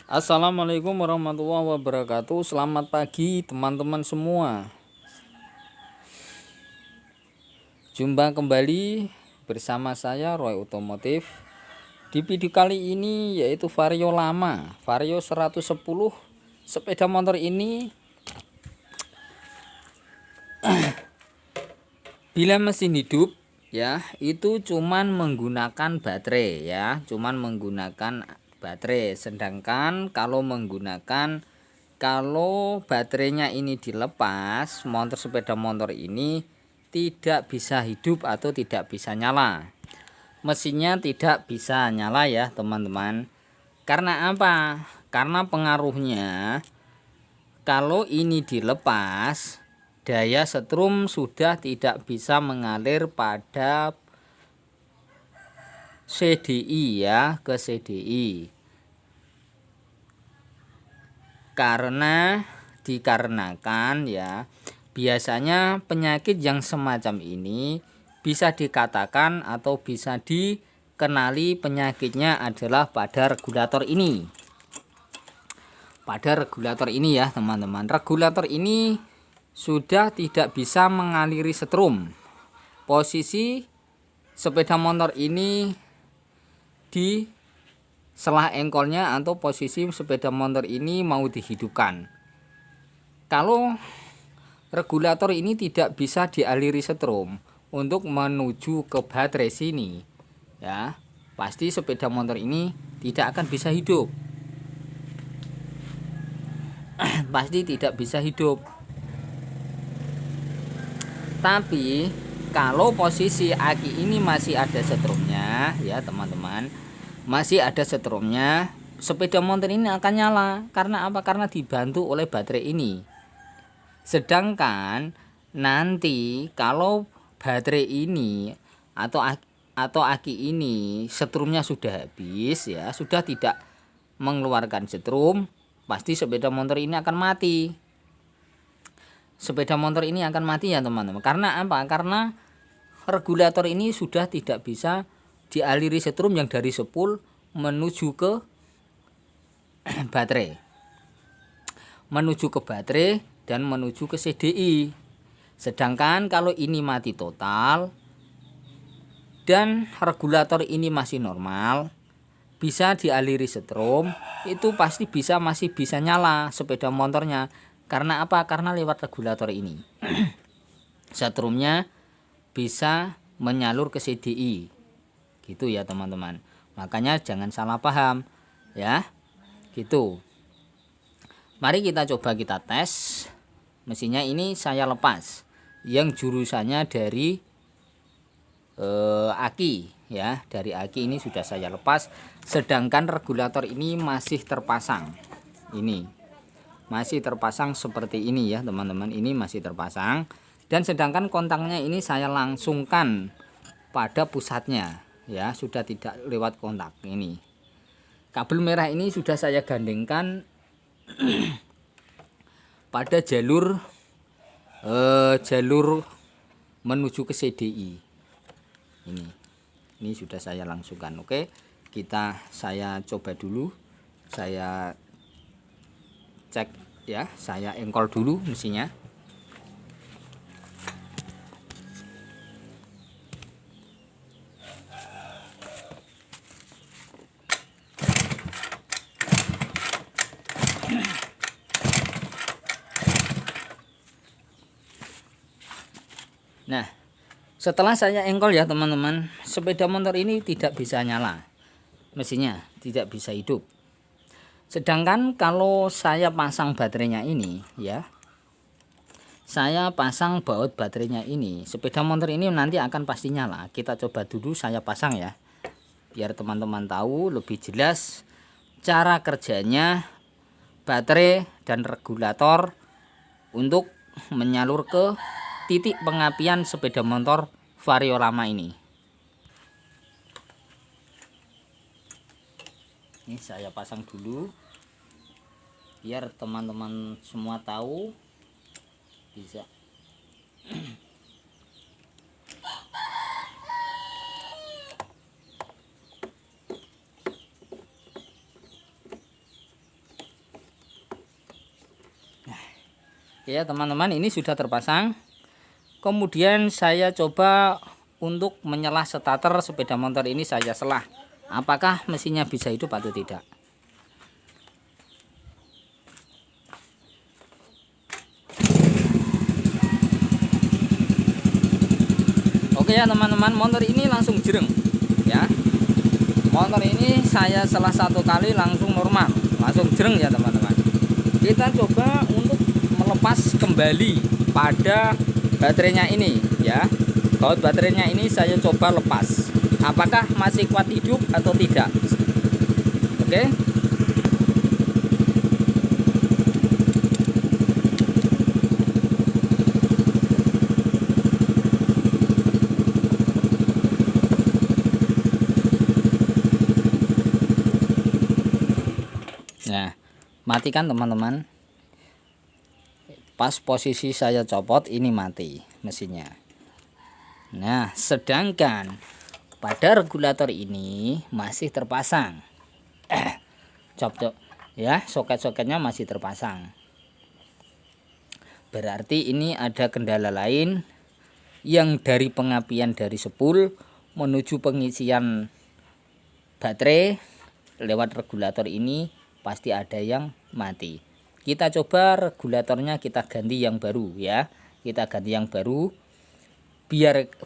Assalamualaikum warahmatullahi wabarakatuh. Selamat pagi teman-teman semua. Jumpa kembali bersama saya Roy Otomotif. Di video kali ini yaitu Vario lama, Vario 110. Sepeda motor ini bila mesin hidup ya, itu cuman menggunakan baterai ya, sedangkan kalau baterainya ini dilepas, sepeda motor ini tidak bisa hidup atau tidak bisa nyala. Mesinnya tidak bisa nyala ya teman-teman. Karena apa? Karena pengaruhnya kalau ini dilepas, daya setrum sudah tidak bisa mengalir pada CDI ya, ke CDI. Dikarenakan ya, biasanya penyakit yang semacam ini bisa dikatakan atau bisa dikenali penyakitnya adalah pada regulator ini. Pada regulator ini ya teman-teman, regulator ini sudah tidak bisa mengaliri setrum. Posisi sepeda motor ini di selah engkolnya atau posisi sepeda motor ini mau dihidupkan. Kalau regulator ini tidak bisa dialiri setrum untuk menuju ke baterai sini ya, pasti sepeda motor ini tidak akan bisa hidup. Pasti tidak bisa hidup. Tapi kalau posisi aki ini masih ada setrumnya ya teman-teman, masih ada setrumnya, sepeda motor ini akan nyala. Karena apa? Karena dibantu oleh baterai ini. Sedangkan nanti kalau baterai ini atau aki ini setrumnya sudah habis ya, sudah tidak mengeluarkan setrum, pasti sepeda motor ini akan mati. Sepeda motor ini akan mati ya teman-teman. Karena apa? Karena regulator ini sudah tidak bisa dialiri setrum yang dari spool menuju ke baterai. Menuju ke baterai dan menuju ke CDI. Sedangkan kalau ini mati total dan regulator ini masih normal, bisa dialiri setrum, itu pasti masih bisa nyala sepeda motornya. Karena apa? Karena lewat regulator ini setrumnya bisa menyalur ke CDI gitu ya teman-teman. Makanya jangan salah paham ya, gitu. Mari kita coba kita tes. Mesinnya ini saya lepas yang jurusannya dari aki ya, dari aki ini sudah saya lepas. Sedangkan regulator ini masih terpasang. Ini masih terpasang seperti ini ya teman-teman, ini masih terpasang. Dan sedangkan kontaknya ini saya langsungkan pada pusatnya ya, sudah tidak lewat kontak. Ini kabel merah ini sudah saya gandengkan pada jalur menuju ke CDI. Ini sudah saya langsungkan. Oke, saya coba dulu, saya cek ya, saya engkol dulu mesinnya. Nah, setelah saya engkol ya teman-teman, sepeda motor ini tidak bisa nyala, mesinnya tidak bisa hidup. Sedangkan kalau saya pasang baterainya ini ya, saya pasang baut baterainya ini, sepeda motor ini nanti akan pasti nyala. Kita coba dulu saya pasang ya, biar teman-teman tahu lebih jelas cara kerjanya baterai dan regulator untuk menyalur ke titik pengapian sepeda motor Vario lama ini. Ini saya pasang dulu biar teman-teman semua tahu bisa. Ya teman-teman, ini sudah terpasang. Kemudian saya coba untuk menyelah starter sepeda motor ini, saya selah apakah mesinnya bisa hidup atau tidak. Oke ya teman-teman, motor ini langsung jereng ya. Motor ini saya selah 1 kali langsung normal, langsung jereng ya teman-teman. Kita coba untuk melepas kembali pada baterainya ini ya. Baut baterainya ini saya coba lepas, apakah masih kuat hidup atau tidak. Oke. Nah, matikan teman-teman. Pas posisi saya copot ini mati mesinnya. Nah, sedangkan pada regulator ini masih terpasang. Cop ya, soket-soketnya masih terpasang. Berarti ini ada kendala lain yang dari pengapian dari spool menuju pengisian baterai lewat regulator ini pasti ada yang mati. Kita coba regulatornya kita ganti yang baru ya. Kita ganti yang baru.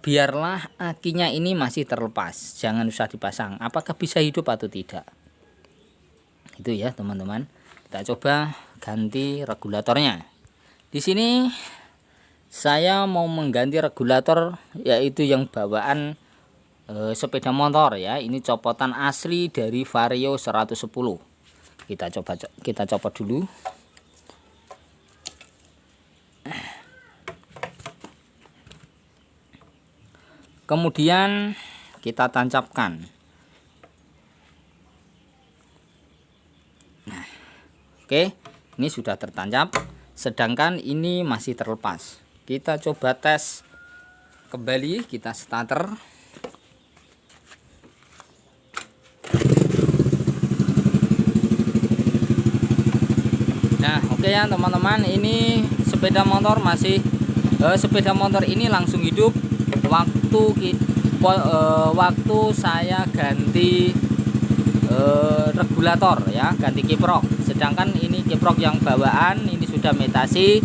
Biarlah akinya ini masih terlepas, jangan usah dipasang. Apakah bisa hidup atau tidak? Itu ya teman-teman. Kita coba ganti regulatornya. Di sini saya mau mengganti regulator yaitu yang bawaan sepeda motor ya. Ini copotan asli dari Vario 110. Kita copot dulu. Kemudian kita tancapkan. Nah, oke, ini sudah tertancap, sedangkan ini masih terlepas. Kita coba tes kembali, kita starter. Nah, oke ya teman-teman, ini sepeda motor sepeda motor ini langsung hidup waktu saya ganti regulator ya, ganti kiprok. Sedangkan ini kiprok yang bawaan ini sudah metasi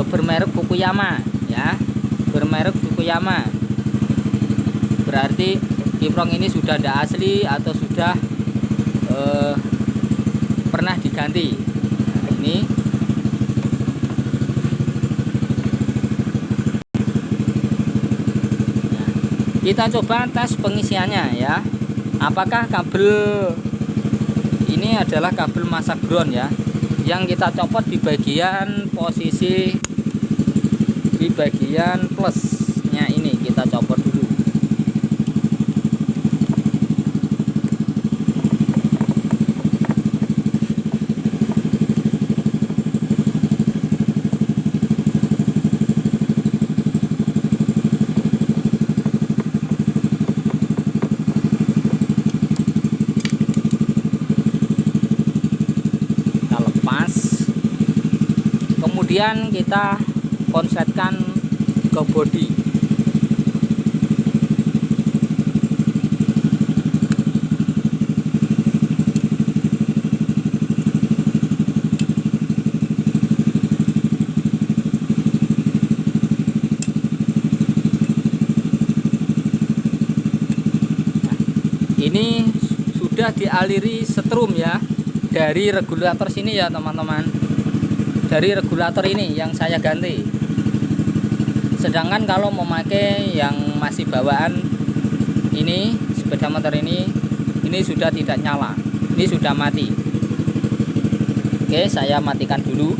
bermerek Fukuyama ya, bermerek Fukuyama. Berarti kiprok ini sudah tidak asli atau sudah pernah diganti. Nah, ini kita coba tes pengisiannya ya. Apakah kabel ini adalah kabel masak ground ya, yang kita copot di bagian posisi di bagian plusnya ini kita copot dulu. Kemudian kita konsletkan ke bodi. Nah, ini sudah dialiri setrum ya dari regulator sini ya teman-teman. Dari regulator ini yang saya ganti. Sedangkan kalau memakai yang masih bawaan ini, sepeda motor ini sudah tidak nyala, ini sudah mati. Oke, saya matikan dulu.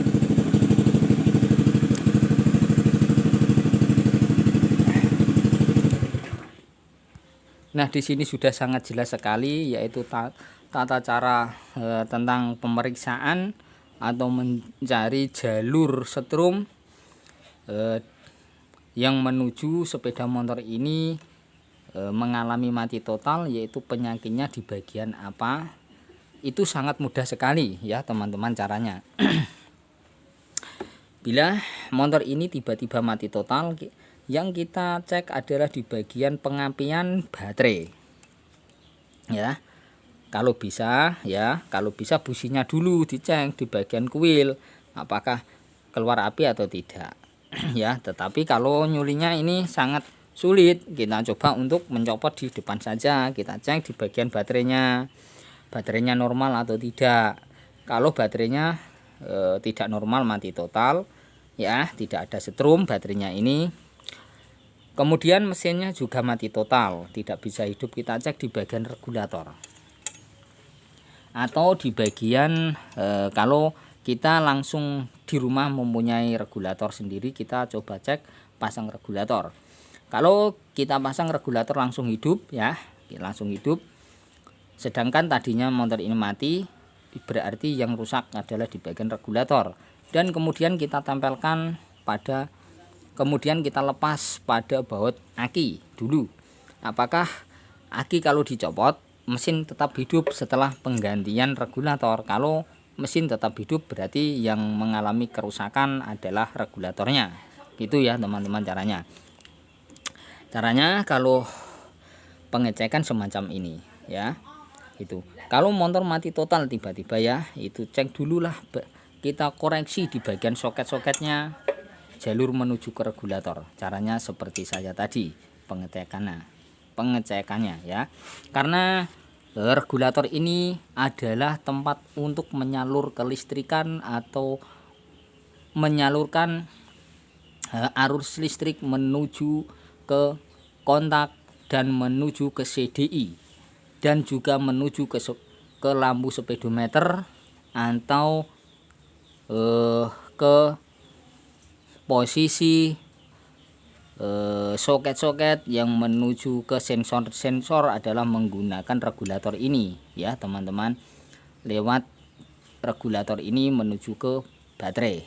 Nah, di sini sudah sangat jelas sekali, yaitu tata cara tentang pemeriksaan atau mencari jalur setrum yang menuju sepeda motor ini mengalami mati total, yaitu penyakitnya di bagian apa. Itu sangat mudah sekali ya teman-teman caranya. Bila motor ini tiba-tiba mati total, yang kita cek adalah di bagian pengapian baterai. Ya. Kalau bisa businya dulu dicek di bagian kuil apakah keluar api atau tidak. Ya, tetapi kalau nyulinya ini sangat sulit, kita coba untuk mencopot di depan saja. Kita cek di bagian baterainya normal atau tidak. Kalau baterainya tidak normal, mati total, ya, tidak ada setrum baterainya ini. Kemudian mesinnya juga mati total, tidak bisa hidup, kita cek di bagian regulator. Atau di bagian kalau kita langsung di rumah mempunyai regulator sendiri, kita coba cek pasang regulator. Kalau kita pasang regulator langsung hidup, ya, langsung hidup. Sedangkan tadinya motor ini mati, berarti yang rusak adalah di bagian regulator. Dan kemudian kita tempelkan kemudian kita lepas pada baut aki dulu. Apakah aki kalau dicopot mesin tetap hidup setelah penggantian regulator? Kalau mesin tetap hidup berarti yang mengalami kerusakan adalah regulatornya. Gitu ya teman-teman caranya. Caranya kalau pengecekan semacam ini, ya. Itu kalau motor mati total tiba-tiba, ya, itu cek dululah, kita koreksi di bagian soket-soketnya, jalur menuju ke regulator. Caranya seperti saya tadi pengecekannya, ya, karena regulator ini adalah tempat untuk menyalur kelistrikan atau menyalurkan arus listrik menuju ke kontak dan menuju ke CDI dan juga menuju ke lampu speedometer atau ke posisi soket-soket yang menuju ke sensor adalah menggunakan regulator ini, ya teman-teman. Lewat regulator ini menuju ke baterai.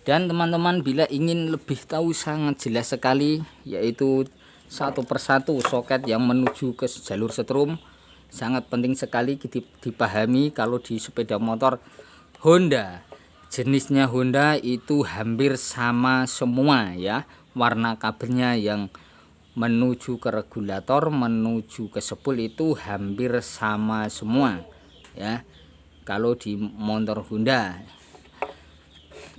Dan teman-teman bila ingin lebih tahu sangat jelas sekali, yaitu satu persatu soket yang menuju ke jalur setrum, sangat penting sekali dipahami. Kalau di sepeda motor Honda, jenisnya Honda itu hampir sama semua, ya, warna kabelnya yang menuju ke regulator menuju ke spool itu hampir sama semua, ya. Kalau di motor Honda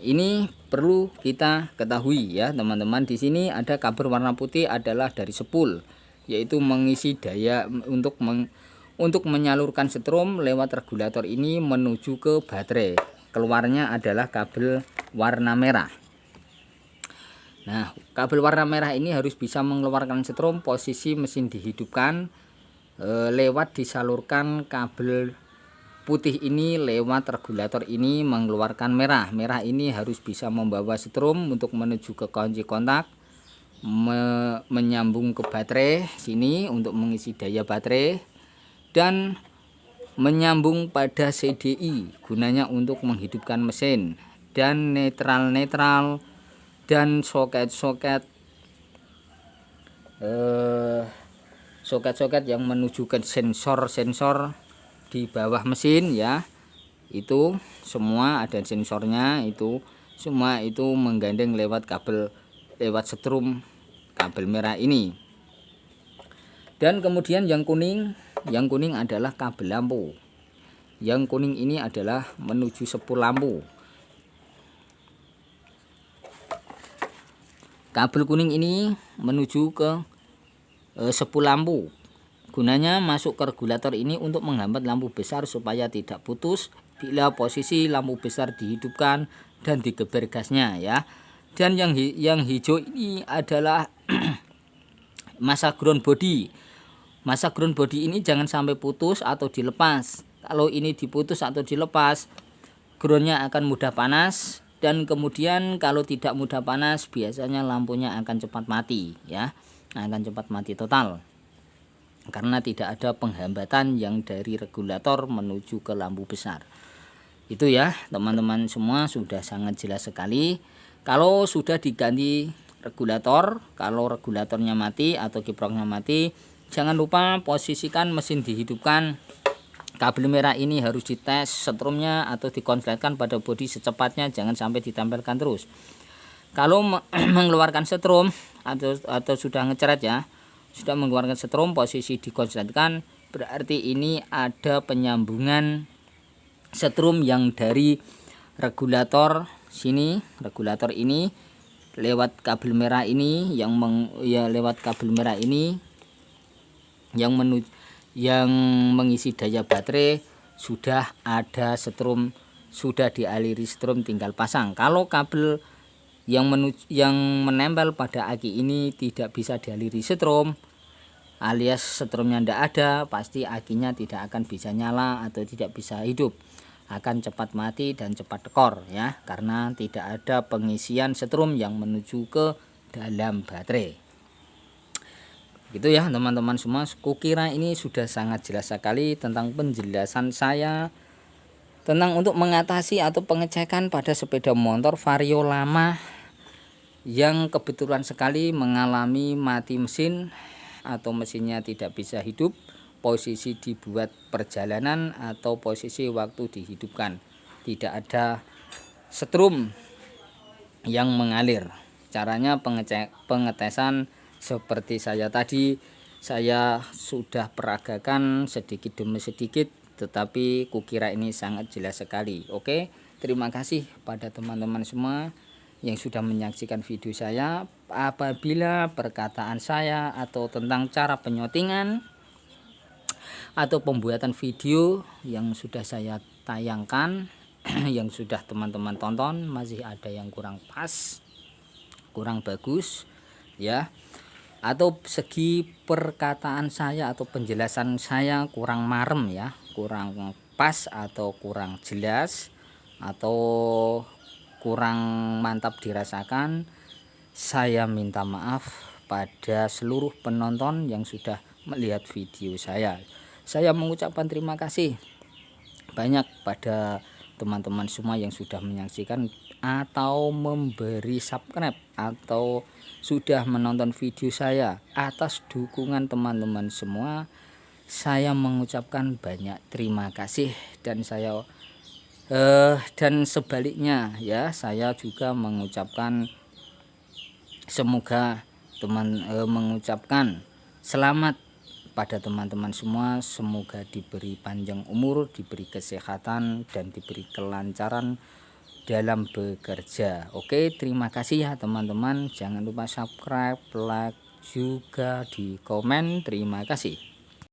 ini perlu kita ketahui, ya teman-teman. Di sini ada kabel warna putih adalah dari spool, yaitu mengisi daya untuk menyalurkan setrum lewat regulator ini menuju ke baterai. Keluarnya adalah kabel warna merah. Nah, kabel warna merah ini harus bisa mengeluarkan setrum. Posisi mesin dihidupkan lewat disalurkan kabel putih ini lewat regulator ini mengeluarkan merah. Merah ini harus bisa membawa setrum untuk menuju ke kunci kontak, menyambung ke baterai sini untuk mengisi daya baterai, dan menyambung pada CDI gunanya untuk menghidupkan mesin, dan netral dan soket-soket yang menuju ke sensor di bawah mesin, ya, itu semua ada sensornya, itu semua itu menggandeng lewat setrum kabel merah ini. Dan kemudian yang kuning adalah kabel lampu. Yang kuning ini adalah menuju spool lampu. Kabel kuning ini menuju ke spool lampu. Gunanya masuk ke regulator ini untuk menghambat lampu besar supaya tidak putus bila posisi lampu besar dihidupkan dan digeber gasnya, ya. Dan yang hijau ini adalah masa ground body. Masa ground body ini jangan sampai putus atau dilepas. Kalau ini diputus atau dilepas, groundnya akan mudah panas, dan kemudian kalau tidak mudah panas biasanya lampunya akan cepat mati, ya, akan cepat mati total. Karena tidak ada penghambatan yang dari regulator menuju ke lampu besar. Itu, ya teman-teman semua, sudah sangat jelas sekali. Kalau sudah diganti regulator, kalau regulatornya mati atau kiproknya mati, jangan lupa posisikan mesin dihidupkan kabel merah ini harus dites setrumnya atau dikonsletkan pada bodi secepatnya, jangan sampai ditempelkan terus. Kalau mengeluarkan setrum atau sudah ngeceret ya, sudah mengeluarkan setrum, posisi dikonsletkan, berarti ini ada penyambungan setrum yang dari regulator sini, regulator ini lewat kabel merah ini lewat kabel merah ini yang mengisi daya baterai, sudah ada setrum, sudah dialiri setrum, tinggal pasang. Kalau kabel yang menempel pada aki ini tidak bisa dialiri setrum, alias setrumnya tidak ada, pasti akinya tidak akan bisa nyala atau tidak bisa hidup, akan cepat mati dan cepat tekor ya, karena tidak ada pengisian setrum yang menuju ke dalam baterai. Gitu ya teman-teman semua, kukira ini sudah sangat jelas sekali tentang penjelasan saya tentang untuk mengatasi atau pengecekan pada sepeda motor vario lama yang kebetulan sekali mengalami mati mesin atau mesinnya tidak bisa hidup, posisi dibuat perjalanan atau posisi waktu dihidupkan, tidak ada setrum yang mengalir. Caranya pengetesan seperti saya tadi, saya sudah peragakan sedikit demi sedikit, tetapi kukira ini sangat jelas sekali. Oke, terima kasih pada teman-teman semua yang sudah menyaksikan video saya. Apabila perkataan saya atau tentang cara penyotingan atau pembuatan video yang sudah saya tayangkan yang sudah teman-teman tonton masih ada yang kurang pas, kurang bagus ya, atau segi perkataan saya atau penjelasan saya kurang marem ya, kurang pas atau kurang jelas atau kurang mantap dirasakan, saya minta maaf pada seluruh penonton yang sudah melihat video saya. Saya mengucapkan terima kasih banyak pada teman-teman semua yang sudah menyaksikan atau memberi subscribe atau sudah menonton video saya. Atas dukungan teman-teman semua, saya mengucapkan banyak terima kasih, dan dan sebaliknya ya, saya juga mengucapkan semoga mengucapkan selamat pada teman-teman semua, semoga diberi panjang umur, diberi kesehatan, dan diberi kelancaran dalam bekerja. Oke, terima kasih ya teman-teman. Jangan lupa subscribe, like, juga di komen. Terima kasih.